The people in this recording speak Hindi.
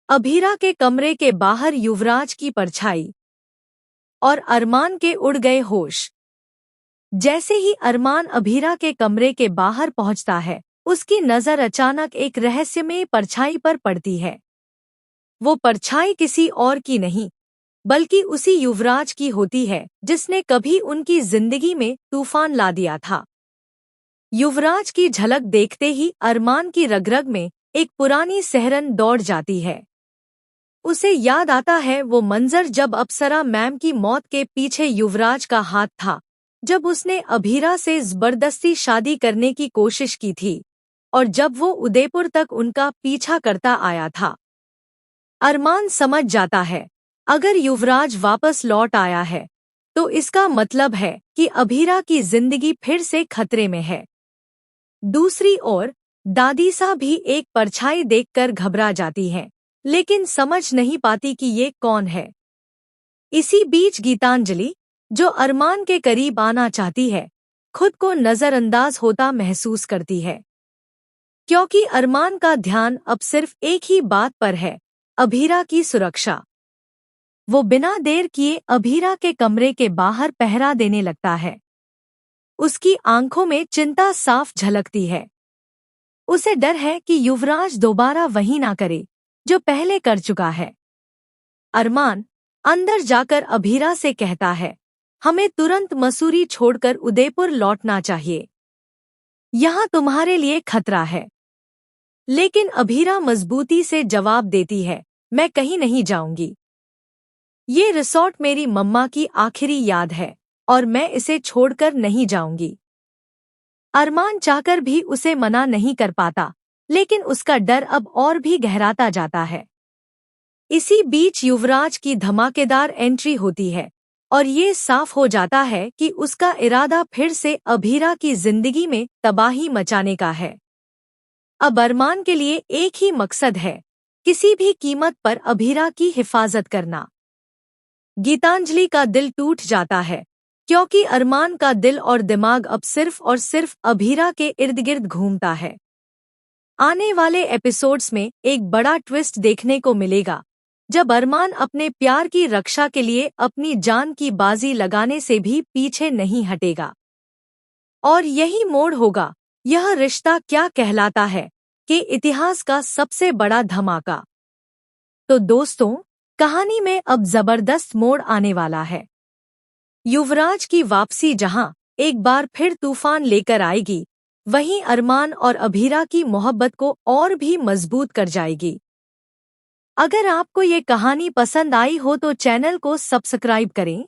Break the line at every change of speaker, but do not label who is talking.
अभीरा के कमरे के बाहर युवराज की परछाई और अरमान के उड़ गए होश। जैसे ही अरमान अभीरा के कमरे के बाहर पहुंचता है, उसकी नजर अचानक एक रहस्यमय परछाई पर पड़ती है। वो परछाई किसी और की नहीं, बल्कि उसी युवराज की होती है जिसने कभी उनकी जिंदगी में तूफान ला दिया था। युवराज की झलक देखते ही अरमान की रग-रग में एक पुरानी सिहरन दौड़ जाती है। उसे याद आता है वो मंजर जब अप्सरा मैम की मौत के पीछे युवराज का हाथ था, जब उसने अभीरा से जबरदस्ती शादी करने की कोशिश की थी और जब वो उदयपुर तक उनका पीछा करता आया था। अरमान समझ जाता है, अगर युवराज वापस लौट आया है तो इसका मतलब है कि अभीरा की जिंदगी फिर से खतरे में है। दूसरी ओर दादीसा भी एक परछाई देखकर घबरा जाती हैं, लेकिन समझ नहीं पाती कि ये कौन है। इसी बीच गीतांजलि, जो अरमान के करीब आना चाहती है, खुद को नजरअंदाज होता महसूस करती है, क्योंकि अरमान का ध्यान अब सिर्फ एक ही बात पर है, अभीरा की सुरक्षा। वो बिना देर किए अभीरा के कमरे के बाहर पहरा देने लगता है। उसकी आंखों में चिंता साफ झलकती है। उसे डर है कि युवराज दोबारा वही ना करे जो पहले कर चुका है। अरमान अंदर जाकर अभीरा से कहता है, हमें तुरंत मसूरी छोड़कर उदयपुर लौटना चाहिए। यहाँ तुम्हारे लिए खतरा है। लेकिन अभीरा मजबूती से जवाब देती है, मैं कहीं नहीं जाऊंगी। ये रिसॉर्ट मेरी मम्मा की आखिरी याद है और मैं इसे छोड़कर नहीं जाऊंगी। अरमान चाहकर भी उसे मना नहीं कर पाता, लेकिन उसका डर अब और भी गहराता जाता है। इसी बीच युवराज की धमाकेदार एंट्री होती है और ये साफ हो जाता है कि उसका इरादा फिर से अभीरा की जिंदगी में तबाही मचाने का है। अब अरमान के लिए एक ही मकसद है, किसी भी कीमत पर अभीरा की हिफाजत करना। गीतांजलि का दिल टूट जाता है, क्योंकि अरमान का दिल और दिमाग अब सिर्फ और सिर्फ अभीरा के इर्द गिर्द घूमता है। आने वाले एपिसोड्स में एक बड़ा ट्विस्ट देखने को मिलेगा, जब अरमान अपने प्यार की रक्षा के लिए अपनी जान की बाजी लगाने से भी पीछे नहीं हटेगा। और यही मोड़ होगा, यह रिश्ता क्या कहलाता है कि इतिहास का सबसे बड़ा धमाका। तो दोस्तों, कहानी में अब जबरदस्त मोड़ आने वाला है। युवराज की वापसी जहां एक बार फिर तूफान लेकर आएगी, वहीं अरमान और अभीरा की मोहब्बत को और भी मजबूत कर जाएगी। अगर आपको ये कहानी पसंद आई हो तो चैनल को सब्सक्राइब करें